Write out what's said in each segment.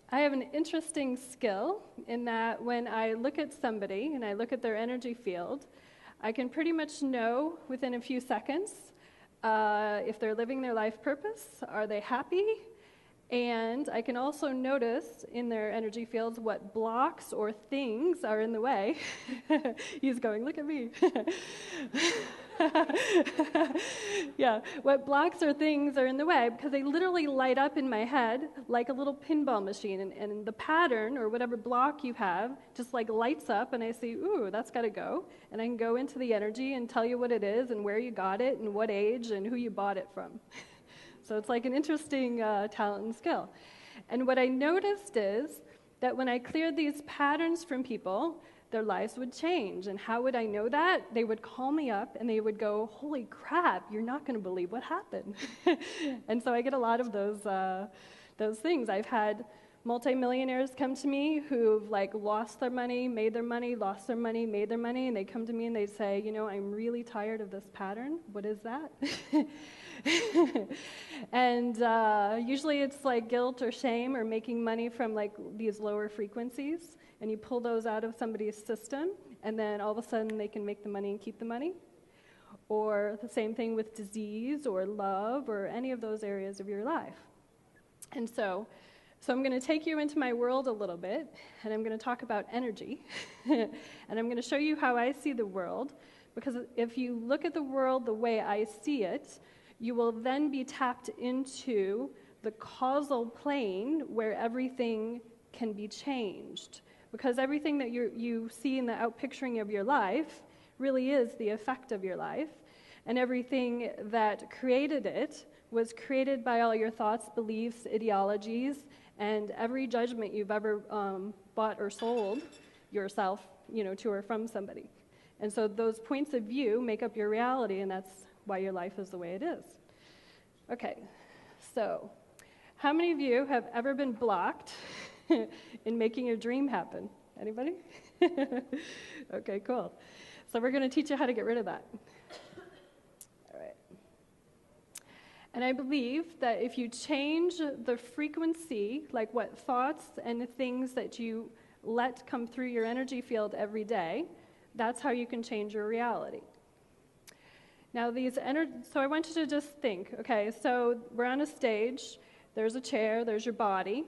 I have an interesting skill in that when I look at somebody and I look at their energy field, I can pretty much know within a few seconds if they're living their life purpose, are they happy, and I can also notice in their energy fields what blocks or things are in the way. He's going, look at me. Yeah, what blocks or things are in the way, because they literally light up in my head like a little pinball machine, and the pattern or whatever block you have just like lights up, and I see, ooh, that's got to go, and I can go into the energy and tell you what it is and where you got it and what age and who you bought it from. So it's like an interesting talent and skill. And what I noticed is that when I cleared these patterns from people, their lives would change. And how would I know that? They would call me up and they would go, holy crap, you're not going to believe what happened. And so I get a lot of those things. I've had multimillionaires come to me who've like lost their money, made their money, lost their money, made their money, and they come to me and they say, you know, I'm really tired of this pattern. What is that? And usually it's like guilt or shame or making money from like these lower frequencies, and you pull those out of somebody's system, and then all of a sudden they can make the money and keep the money. Or the same thing with disease or love or any of those areas of your life. And so I'm going to take you into my world a little bit, and I'm going to talk about energy, and I'm going to show you how I see the world, because if you look at the world the way I see it, you will then be tapped into the causal plane where everything can be changed, because everything that you see in the outpicturing of your life really is the effect of your life, and everything that created it was created by all your thoughts, beliefs, ideologies, and every judgment you've ever bought or sold yourself, to or from somebody. And so those points of view make up your reality, and that's why your life is the way it is. Okay, so how many of you have ever been blocked in making your dream happen? Anybody? Okay, cool. So we're going to teach you how to get rid of that. All right. And I believe that if you change the frequency, like what thoughts and things that you let come through your energy field every day, that's how you can change your reality. Now, so I want you to just think, okay, so we're on a stage, there's a chair, there's your body,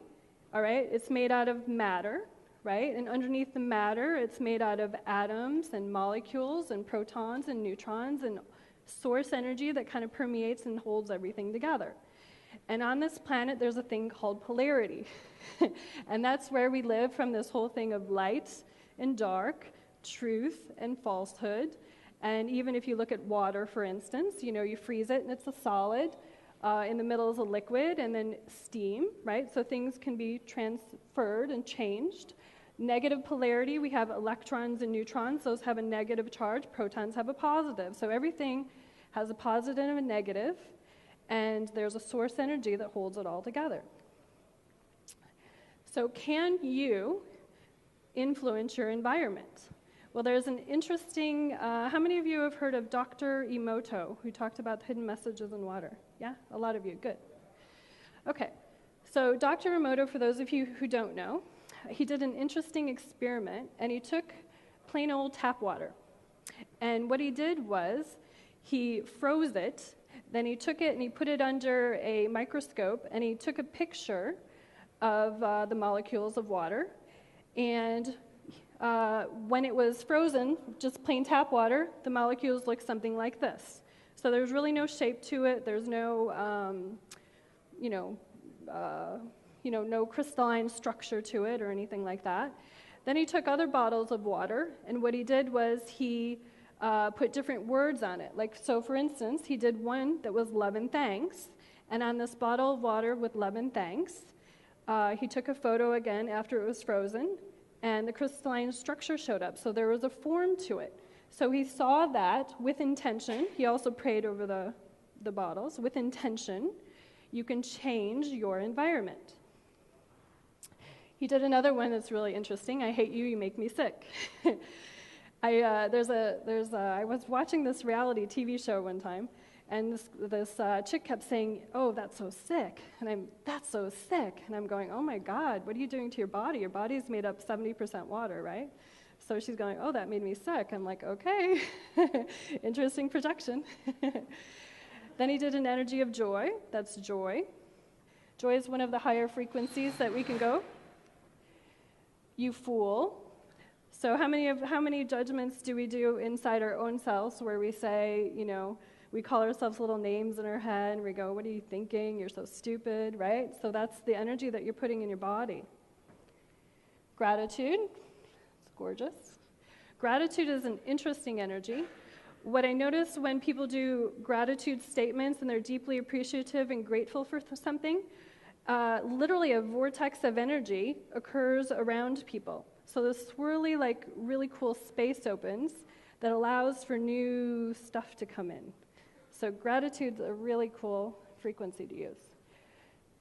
all right? It's made out of matter, right? And underneath the matter, it's made out of atoms and molecules and protons and neutrons and source energy that kind of permeates and holds everything together. And on this planet, there's a thing called polarity. And that's where we live from this whole thing of light and dark, truth and falsehood. And even if you look at water, for instance, you freeze it and it's a solid. In the middle is a liquid, and then steam, right? So things can be transferred and changed. Negative polarity, we have electrons and neutrons. Those have a negative charge. Protons have a positive. So everything has a positive and a negative, and there's a source energy that holds it all together. So can you influence your environment? Well, there's an interesting, how many of you have heard of Dr. Emoto, who talked about hidden messages in water? Yeah, a lot of you, good. Okay, so Dr. Emoto, for those of you who don't know, he did an interesting experiment, and he took plain old tap water. And what he did was he froze it, then he took it and he put it under a microscope, and he took a picture of the molecules of water, and when it was frozen, just plain tap water, the molecules look something like this. So there's really no shape to it. There's no, no crystalline structure to it or anything like that. Then he took other bottles of water, and what he did was he put different words on it. Like, so for instance, he did one that was love and thanks, and on this bottle of water with love and thanks, he took a photo again after it was frozen, and the crystalline structure showed up. So there was a form to it. So he saw that with intention. He also prayed over the bottles. With intention, you can change your environment. He did another one that's really interesting. I hate you, you make me sick. I was watching this reality TV show one time, and this chick kept saying, "Oh, that's so sick," and "That's so sick," and I'm going, "Oh my God, what are you doing to your body? Your body's made up 70% water, right?" So she's going, "Oh, that made me sick." I'm like, "Okay, interesting projection." Then he did an energy of joy. That's joy. Joy is one of the higher frequencies that we can go. You fool. So how many judgments do we do inside our own selves where we say, we call ourselves little names in our head and we go, "What are you thinking? You're so stupid," right? So that's the energy that you're putting in your body. Gratitude. It's gorgeous. Gratitude is an interesting energy. What I notice when people do gratitude statements and they're deeply appreciative and grateful for something, literally a vortex of energy occurs around people. So this swirly, really cool space opens that allows for new stuff to come in. So gratitude's a really cool frequency to use.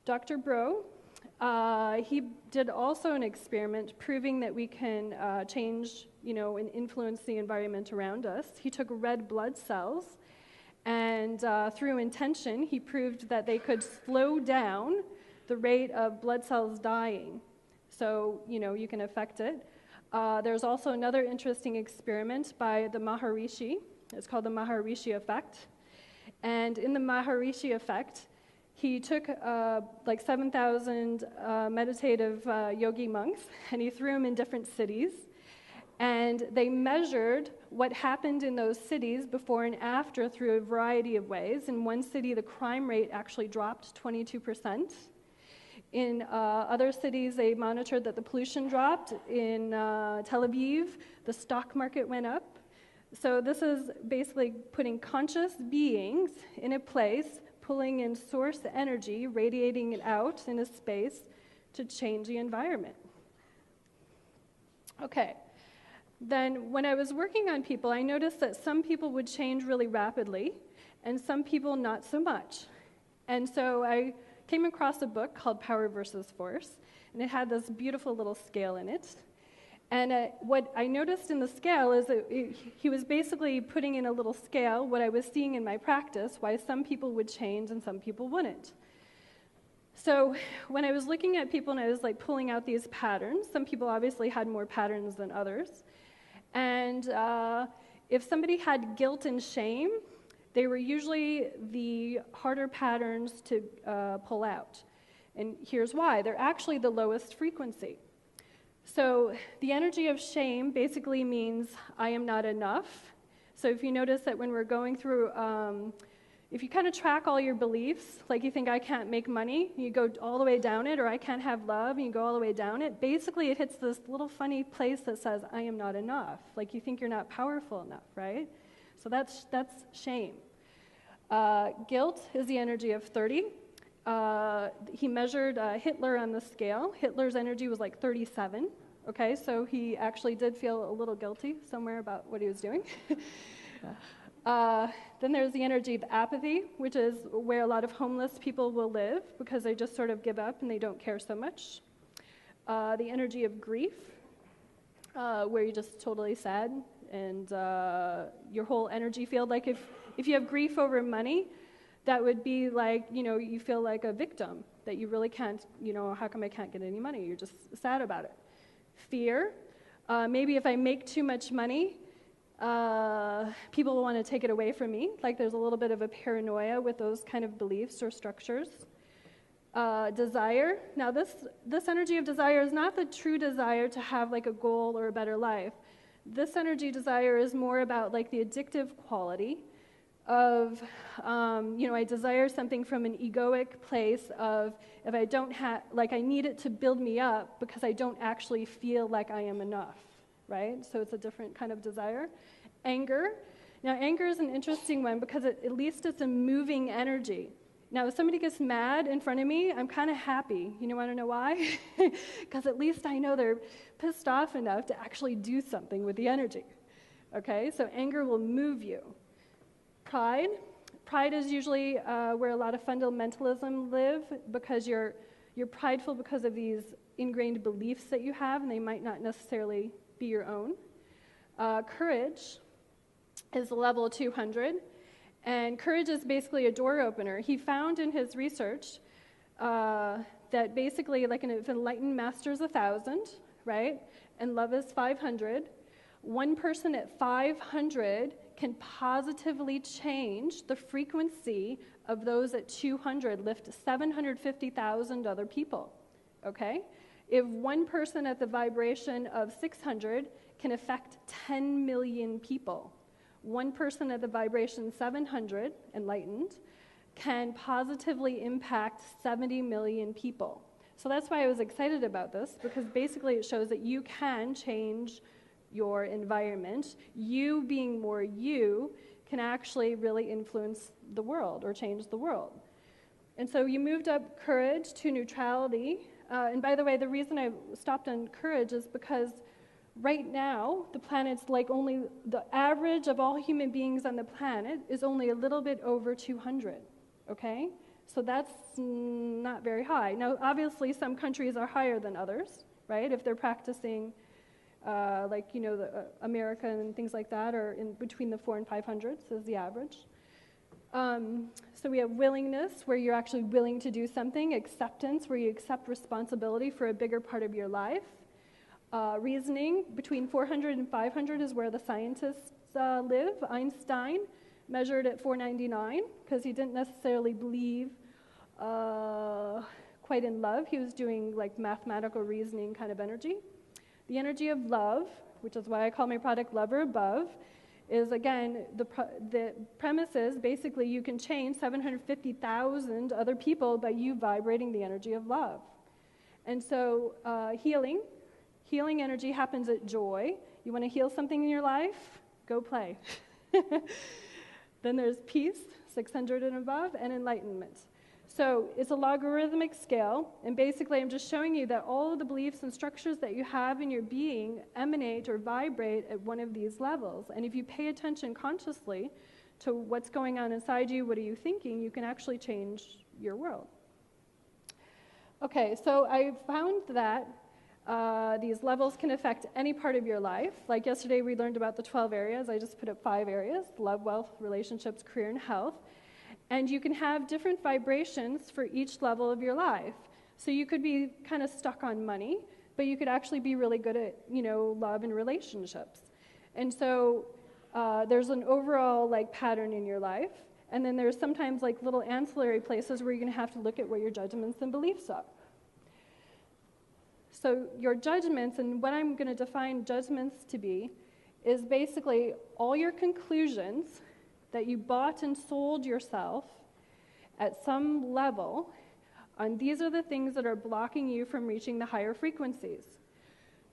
Dr. Bro, he did also an experiment proving that we can change, and influence the environment around us. He took red blood cells, and through intention, he proved that they could slow down the rate of blood cells dying. So, you can affect it. There's also another interesting experiment by the Maharishi. It's called the Maharishi effect. And in the Maharishi effect, he took 7,000 meditative yogi monks, and he threw them in different cities. And they measured what happened in those cities before and after through a variety of ways. In one city, the crime rate actually dropped 22%. In other cities, they monitored that the pollution dropped. In Tel Aviv, the stock market went up. So this is basically putting conscious beings in a place, pulling in source energy, radiating it out in a space to change the environment. Okay. Then when I was working on people, I noticed that some people would change really rapidly, and some people not so much. And so I came across a book called Power versus Force, and it had this beautiful little scale in it. And what I noticed in the scale is that he was basically putting in a little scale what I was seeing in my practice, why some people would change and some people wouldn't. So when I was looking at people and I was pulling out these patterns, some people obviously had more patterns than others. And if somebody had guilt and shame, they were usually the harder patterns to pull out. And here's why. They're actually the lowest frequency. So the energy of shame basically means I am not enough. So if you notice that when we're going through, if you kind of track all your beliefs, like you think I can't make money, you go all the way down it, or I can't have love, and you go all the way down it, basically it hits this little funny place that says I am not enough. Like you think you're not powerful enough, right? So that's shame. Guilt is the energy of 30. He measured Hitler on the scale. Hitler's energy was 37. Okay, so he actually did feel a little guilty somewhere about what he was doing. Then there's the energy of apathy, which is where a lot of homeless people will live because they just sort of give up and they don't care so much. The energy of grief, where you're just totally sad and your whole energy field, if you have grief over money, that would be you feel like a victim, that you really can't, how come I can't get any money? You're just sad about it. Fear, maybe if I make too much money, people will want to take it away from me. There's a little bit of a paranoia with those kind of beliefs or structures. Desire. Now this energy of desire is not the true desire to have a goal or a better life. This energy desire is more about the addictive quality of, I desire something from an egoic place of if I don't have, I need it to build me up because I don't actually feel like I am enough, right? So it's a different kind of desire. Anger. Now, anger is an interesting one because at least it's a moving energy. Now, if somebody gets mad in front of me, I'm kind of happy. You want to know why? Because at least I know they're pissed off enough to actually do something with the energy. Okay, so anger will move you. Pride. Pride is usually where a lot of fundamentalism live because you're prideful because of these ingrained beliefs that you have, and they might not necessarily be your own. Courage is level 200, and courage is basically a door opener. He found in his research that basically, like if enlightened master is 1,000, right, and love is 500, one person at 500 can positively change the frequency of those at 200, lift 750,000 other people, okay? If one person at the vibration of 600 can affect 10 million people, one person at the vibration 700, enlightened, can positively impact 70 million people. So that's why I was excited about this, because basically it shows that you can change your environment. You being more you can actually really influence the world or change the world. And so you moved up courage to neutrality. And by the way, the reason I stopped on courage is because right now, the planet's like only, the average of all human beings on the planet is only a little bit over 200, okay? So that's not very high. Now, obviously, some countries are higher than others, right? If they're practicing, America and things like that, are in between the 400 and 500s is the average. So we have willingness, where you're actually willing to do something. Acceptance, where you accept responsibility for a bigger part of your life. Reasoning, between 400 and 500 is where the scientists live. Einstein measured at 499 because he didn't necessarily believe quite in love. He was doing like mathematical reasoning kind of energy. The energy of love, which is why I call my product Love or Above, is again, the premise is basically you can change 750,000 other people by you vibrating the energy of love. And so healing energy happens at joy. You want to heal something in your life? Go play. Then there's peace, 600 and above, and enlightenment. So it's a logarithmic scale, and basically I'm just showing you that all of the beliefs and structures that you have in your being emanate or vibrate at one of these levels. And if you pay attention consciously to what's going on inside you, what are you thinking, you can actually change your world. Okay, so I found that these levels can affect any part of your life. Like yesterday we learned about the 12 areas. I just put up 5 areas: love, wealth, relationships, career, and health. And you can have different vibrations for each level of your life. So you could be kind of stuck on money, but you could actually be really good at, love and relationships. And so there's an overall pattern in your life. And then there's sometimes little ancillary places where you're going to have to look at what your judgments and beliefs are. So your judgments, and what I'm going to define judgments to be, is basically all your conclusions that you bought and sold yourself at some level, and these are the things that are blocking you from reaching the higher frequencies.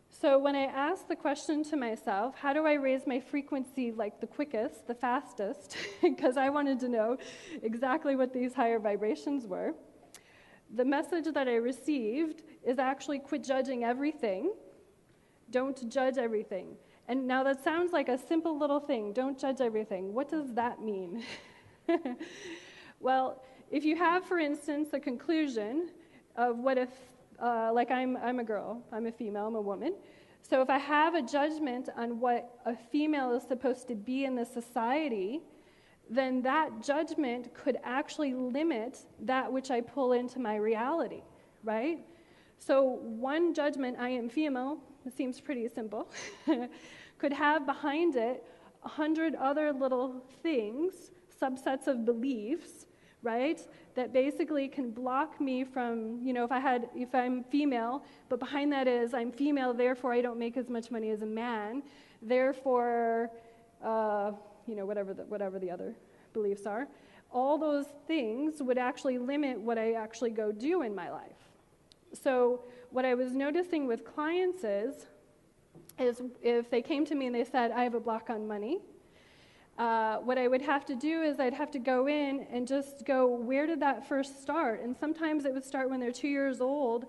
So when I asked the question to myself, how do I raise my frequency the quickest, the fastest, because I wanted to know exactly what these higher vibrations were, the message that I received is actually quit judging everything. Don't judge everything. And now that sounds like a simple little thing, don't judge everything. What does that mean? Well, if you have, for instance, a conclusion of what if, I'm a girl, I'm a female, I'm a woman. So if I have a judgment on what a female is supposed to be in the society, then that judgment could actually limit that which I pull into my reality, right? So one judgment, I am female, it seems pretty simple, could have behind it 100 other little things, subsets of beliefs, right, that basically can block me from, if I'm female, but behind that is I'm female, therefore I don't make as much money as a man, therefore, whatever the other beliefs are, all those things would actually limit what I actually go do in my life. So what I was noticing with clients is if they came to me and they said, I have a block on money, what I would have to do is I'd have to go in and just go, where did that first start? And sometimes it would start when they're 2 years old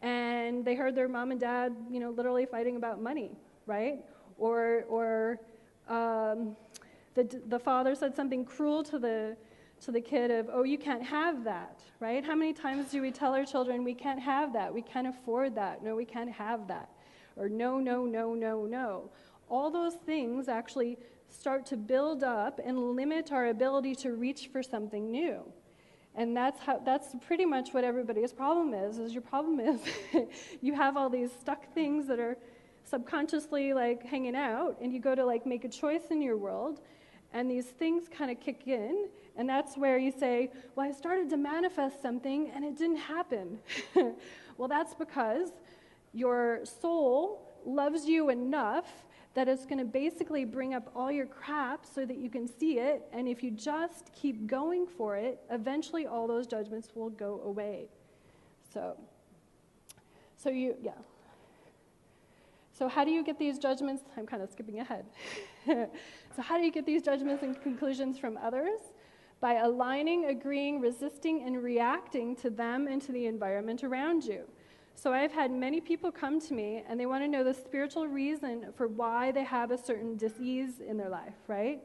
and they heard their mom and dad, literally fighting about money, right? Or the father said something cruel to the kid of, oh, you can't have that, right? How many times do we tell our children, we can't have that, we can't afford that, no, we can't have that, or no, no, no, no, no. all those things actually start to build up and limit our ability to reach for something new. And that's pretty much what everybody's problem is your problem is you have all these stuck things that are subconsciously like hanging out, and you go to like make a choice in your world, and these things kind of kick in, and that's where you say, well, I started to manifest something and it didn't happen. Well, that's because your soul loves you enough that it's going to basically bring up all your crap so that you can see it, and if you just keep going for it, eventually all those judgments will go away. So how do you get these judgments? I'm kind of skipping ahead. So how do you get these judgments and conclusions from others? By aligning, agreeing, resisting, and reacting to them and to the environment around you. So I've had many people come to me, and they want to know the spiritual reason for why they have a certain disease in their life, right?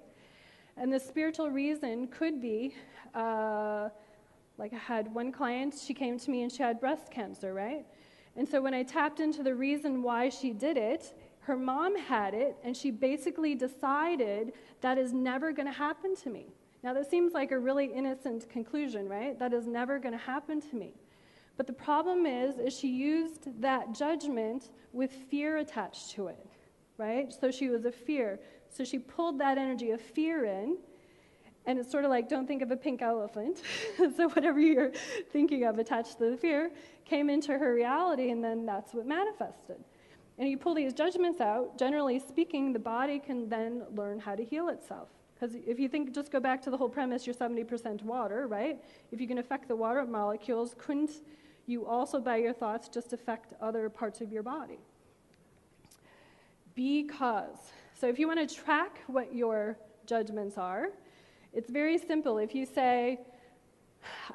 And the spiritual reason could be, like I had one client, she came to me and she had breast cancer, right? And so when I tapped into the reason why she did it, her mom had it, and she basically decided that is never going to happen to me. Now that seems like a really innocent conclusion, right? That is never going to happen to me. But the problem is she used that judgment with fear attached to it, right? So she was a fear. So she pulled that energy of fear in, and it's sort of like, don't think of a pink elephant. So whatever you're thinking of attached to the fear came into her reality, and then that's what manifested. And you pull these judgments out, generally speaking, the body can then learn how to heal itself. Because if you think, just go back to the whole premise, you're 70% water, right? If you can affect the water molecules, couldn't you also, by your thoughts, just affect other parts of your body? Because. So if you want to track what your judgments are, it's very simple. If you say,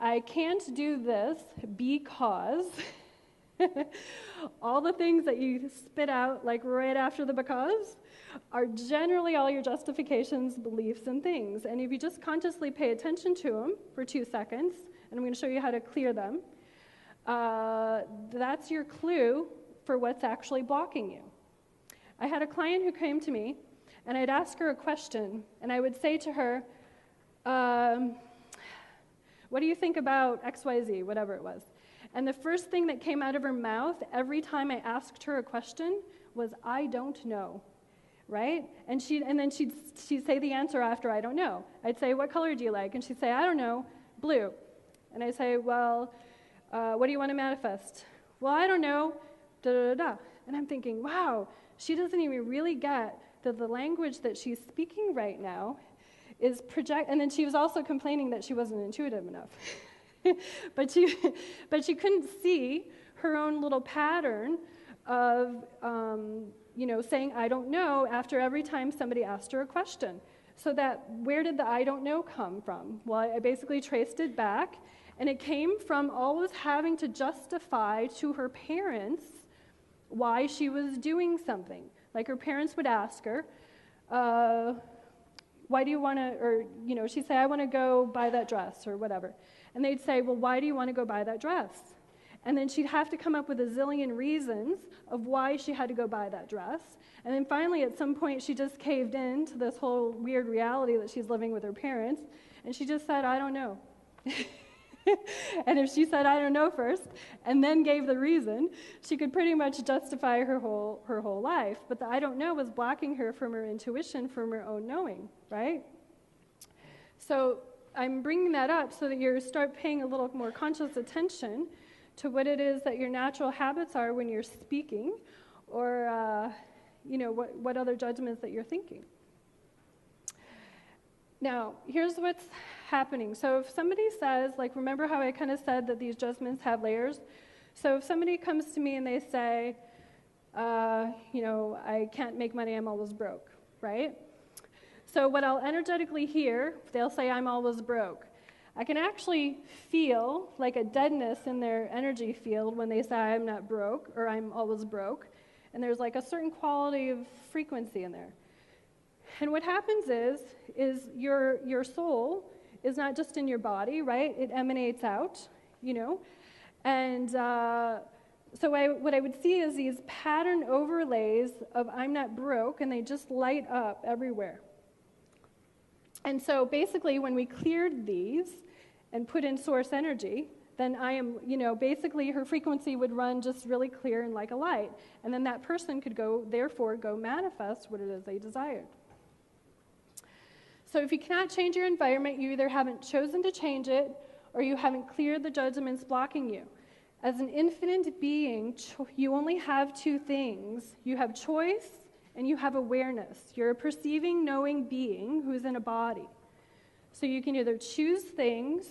I can't do this because, all the things that you spit out like right after the because are generally all your justifications, beliefs, and things. And if you just consciously pay attention to them for 2 seconds, and I'm going to show you how to clear them, that's your clue for what's actually blocking you. I had a client who came to me, and I'd ask her a question, and I would say to her, what do you think about XYZ, whatever it was? And the first thing that came out of her mouth every time I asked her a question was, I don't know, right? And then she'd say the answer after, I don't know. I'd say, what color do you like? And she'd say, I don't know, blue. And I'd say, well, what do you want to manifest? Well, I don't know, da-da-da-da. And I'm thinking, wow, she doesn't even really get that the language that she's speaking right now is and then she was also complaining that she wasn't intuitive enough. but she couldn't see her own little pattern of, saying, I don't know, after every time somebody asked her a question. So where did the I don't know come from? Well, I basically traced it back, and it came from always having to justify to her parents why she was doing something. Like her parents would ask her, why do you want to, or, she'd say, I want to go buy that dress or whatever. And they'd say, well, why do you want to go buy that dress? And then she'd have to come up with a zillion reasons of why she had to go buy that dress. And then finally, at some point, she just caved in to this whole weird reality that she's living with her parents, and she just said, I don't know. And if she said, I don't know first, and then gave the reason, she could pretty much justify her whole life. But the I don't know was blocking her from her intuition, from her own knowing, right? So I'm bringing that up so that you start paying a little more conscious attention to what it is that your natural habits are when you're speaking, or what other judgments that you're thinking. Now, here's what's happening. So if somebody says, remember how I kind of said that these judgments have layers? So if somebody comes to me and they say, I can't make money, I'm always broke, right? So what I'll energetically hear, they'll say, I'm always broke. I can actually feel like a deadness in their energy field when they say, I'm not broke, or I'm always broke. And there's like a certain quality of frequency in there. And what happens is your soul is not just in your body, right? It emanates out, And So what I would see is these pattern overlays of I'm not broke, and they just light up everywhere. And so basically, when we cleared these and put in source energy, then I am, basically her frequency would run just really clear and like a light. And then that person could therefore go manifest what it is they desired. So if you cannot change your environment, you either haven't chosen to change it or you haven't cleared the judgments blocking you. As an infinite being, you only have two things. You have choice and you have awareness. You're a perceiving, knowing being who's in a body. So you can either choose things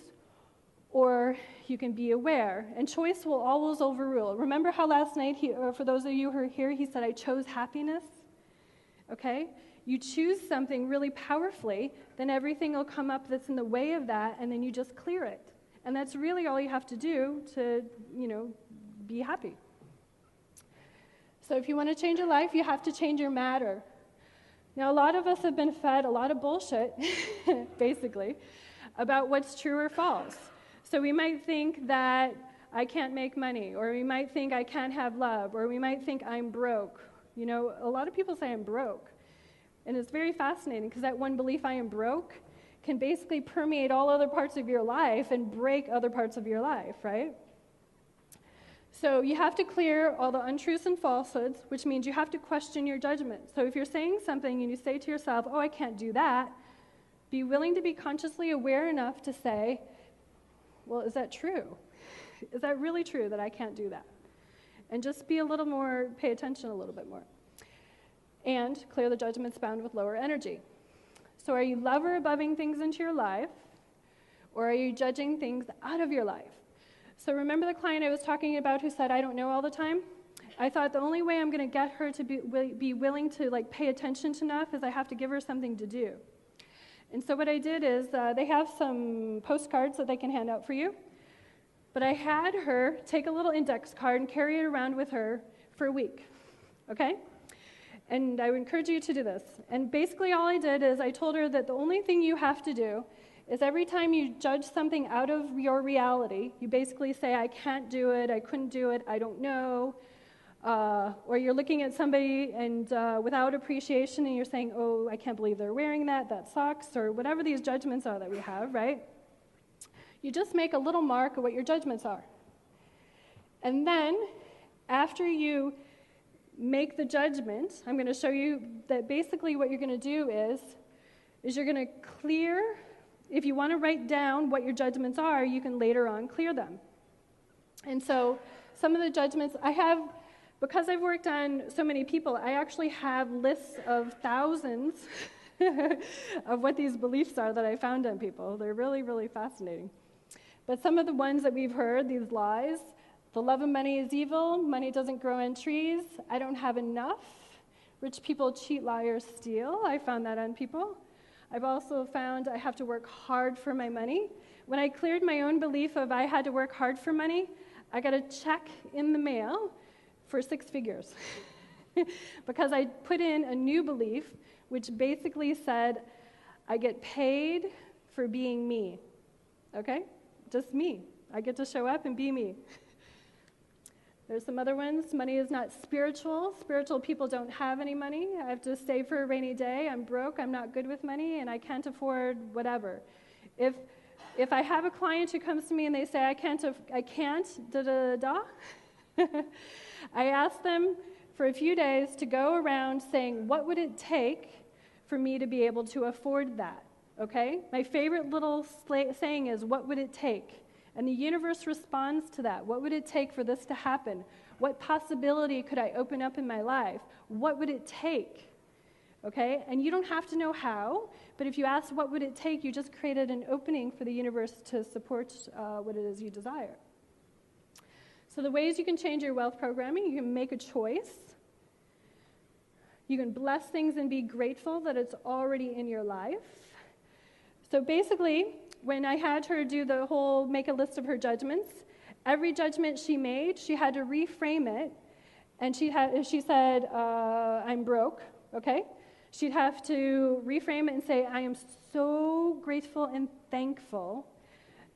or you can be aware. And choice will always overrule. Remember how last night, for those of you who are here, he said, I chose happiness? Okay? You choose something really powerfully, then everything will come up that's in the way of that, and then you just clear it. And that's really all you have to do to, be happy. So if you want to change your life, you have to change your matter. Now, a lot of us have been fed a lot of bullshit, basically, about what's true or false. So we might think that I can't make money, or we might think I can't have love, or we might think I'm broke. A lot of people say I'm broke. And it's very fascinating because that one belief, I am broke, can basically permeate all other parts of your life and break other parts of your life, right? So you have to clear all the untruths and falsehoods, which means you have to question your judgment. So if you're saying something and you say to yourself, oh, I can't do that, be willing to be consciously aware enough to say, well, is that true? Is that really true that I can't do that? And just be a little more, pay attention a little bit more. And clear the judgments bound with lower energy. So are you lover aboveing things into your life, or are you judging things out of your life? So remember the client I was talking about who said, I don't know all the time? I thought the only way I'm going to get her to be willing to pay attention enough is I have to give her something to do. And so what I did is they have some postcards that they can hand out for you. But I had her take a little index card and carry it around with her for a week. Okay? And I would encourage you to do this. And basically all I did is I told her that the only thing you have to do is every time you judge something out of your reality, you basically say, I can't do it, I couldn't do it, I don't know. Or you're looking at somebody and without appreciation and you're saying, oh, I can't believe they're wearing that sucks, or whatever these judgments are that we have, right? You just make a little mark of what your judgments are. And then, after you make the judgment, I'm going to show you that basically what you're going to do is you're going to clear. If you want to write down what your judgments are, you can later on clear them. And so some of the judgments I have, because I've worked on so many people, I actually have lists of thousands of what these beliefs are that I found on people. They're really, really fascinating. But some of the ones that we've heard, these lies, the love of money is evil, money doesn't grow on trees, I don't have enough, rich people cheat, lie, or steal. I found that on people. I've also found I have to work hard for my money. When I cleared my own belief of I had to work hard for money, I got a check in the mail for 6 figures. Because I put in a new belief, which basically said, I get paid for being me. Okay? Just me. I get to show up and be me. There's some other ones. Money is not spiritual. Spiritual people don't have any money. I have to save for a rainy day. I'm broke. I'm not good with money, and I can't afford whatever. If I have a client who comes to me and they say, I can't, da-da-da, I ask them for a few days to go around saying, what would it take for me to be able to afford that? Okay? My favorite little saying is, what would it take? And the universe responds to that. What would it take for this to happen? What possibility could I open up in my life? What would it take? Okay? And you don't have to know how, but if you ask what would it take, you just created an opening for the universe to support what it is you desire. So the ways you can change your wealth programming, you can make a choice. You can bless things and be grateful that it's already in your life. So basically, when I had her do the whole make a list of her judgments, every judgment she made, she had to reframe it. And she said, I'm broke, okay? She'd have to reframe it and say, I am so grateful and thankful,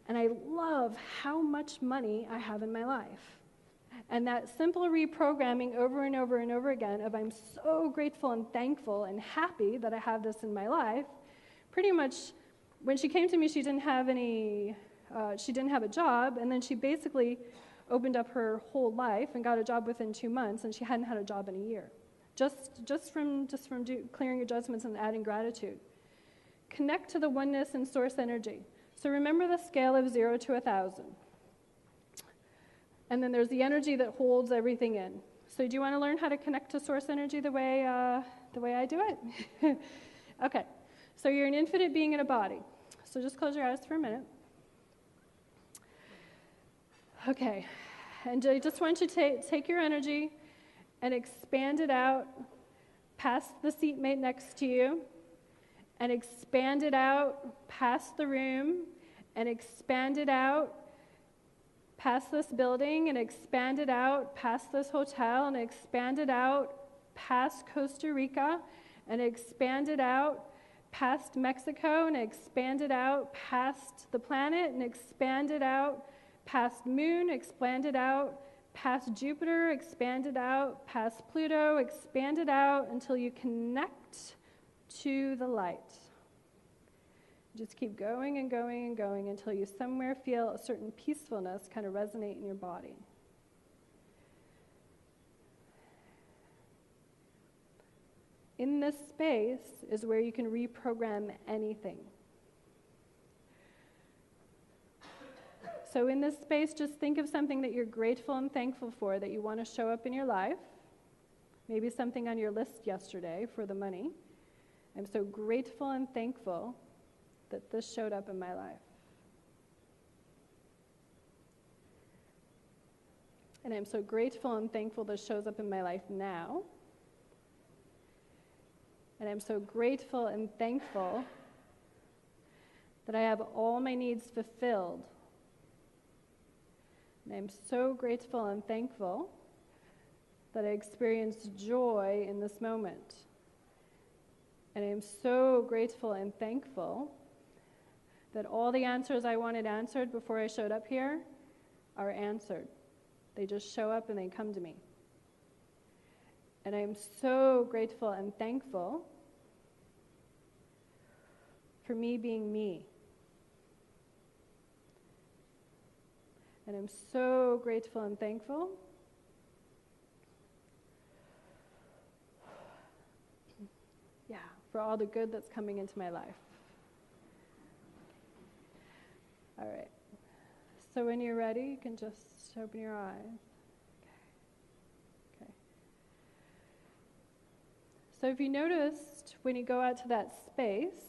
and I love how much money I have in my life. And that simple reprogramming over and over and over again of I'm so grateful and thankful and happy that I have this in my life, pretty much when she came to me, she didn't have a job, and then she basically opened up her whole life and got a job within 2 months, and she hadn't had a job in a year, just from clearing your judgments and adding gratitude. Connect to the oneness and source energy. So remember the scale of 0 to 1,000. And then there's the energy that holds everything in. So do you want to learn how to connect to source energy the way I do it? Okay. So you're an infinite being in a body. So just close your eyes for a minute. Okay. And I just want you to take your energy and expand it out past the seatmate next to you, and expand it out past the room, and expand it out past this building, and expand it out past this hotel, and expand it out past Costa Rica, and expand it out past Mexico, and expand it out past the planet, and expand it out past Moon, expand it out past Jupiter, expand it out past Pluto, expand it out until you connect to the light. Just keep going and going and going until you somewhere feel a certain peacefulness kind of resonate in your body. In this space is where you can reprogram anything. So in this space, just think of something that you're grateful and thankful for that you want to show up in your life. Maybe something on your list yesterday for the money. I'm so grateful and thankful that this showed up in my life. And I'm so grateful and thankful this shows up in my life now. And I'm so grateful and thankful that I have all my needs fulfilled. And I'm so grateful and thankful that I experienced joy in this moment. And I am so grateful and thankful that all the answers I wanted answered before I showed up here are answered. They just show up and they come to me. And I am so grateful and thankful for me being me. And I'm so grateful and thankful for all the good that's coming into my life. All right. So when you're ready, you can just open your eyes. Okay. So if you noticed, when you go out to that space,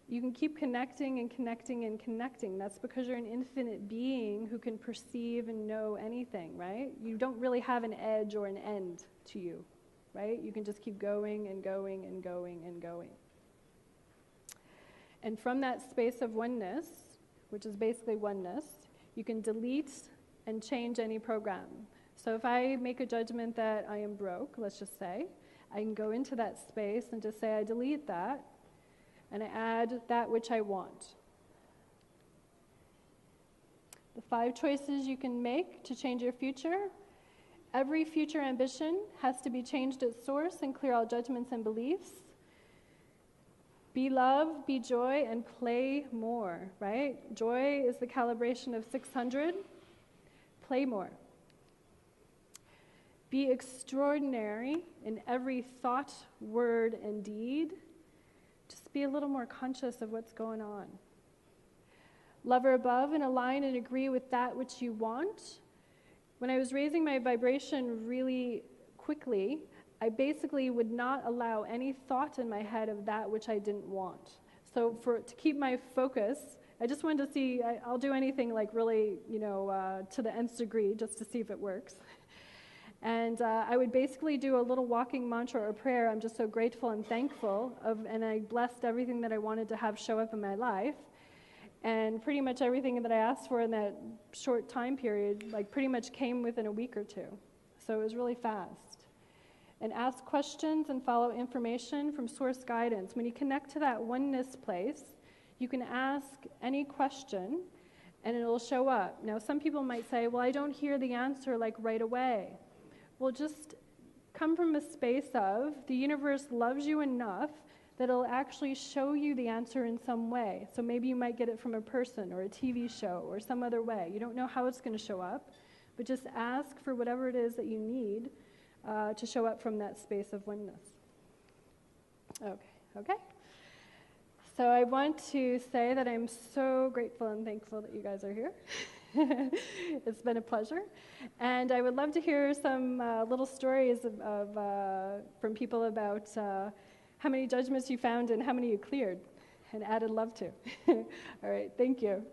you can keep connecting and connecting and connecting. That's because you're an infinite being who can perceive and know anything, right? You don't really have an edge or an end to you, right? You can just keep going and going and going and going. And from that space of oneness, which is basically oneness, you can delete and change any program. So if I make a judgment that I am broke, let's just say, I can go into that space and just say I delete that, and I add that which I want. The 5 choices you can make to change your future. Every future ambition has to be changed at source and clear all judgments and beliefs. Be love, be joy, and play more, right? Joy is the calibration of 600. Play more. Be extraordinary in every thought, word, and deed. Just be a little more conscious of what's going on. Love her above and align and agree with that which you want. When I was raising my vibration really quickly, I basically would not allow any thought in my head of that which I didn't want. So to keep my focus, I just wanted to see, I'll do anything like really, to the nth degree just to see if it works. And I would basically do a little walking mantra or prayer. I'm just so grateful and thankful and I blessed everything that I wanted to have show up in my life. And pretty much everything that I asked for in that short time period, pretty much came within a week or two. So it was really fast. And ask questions and follow information from source guidance. When you connect to that oneness place, you can ask any question, and it'll show up. Now, some people might say, well, I don't hear the answer like right away. Well, just come from a space of the universe loves you enough that it'll actually show you the answer in some way. So maybe you might get it from a person or a TV show or some other way. You don't know how it's going to show up, but just ask for whatever it is that you need to show up from that space of oneness. Okay. So I want to say that I'm so grateful and thankful that you guys are here. It's been a pleasure. And I would love to hear some little stories from people about how many judgments you found and how many you cleared and added love to. All right, thank you.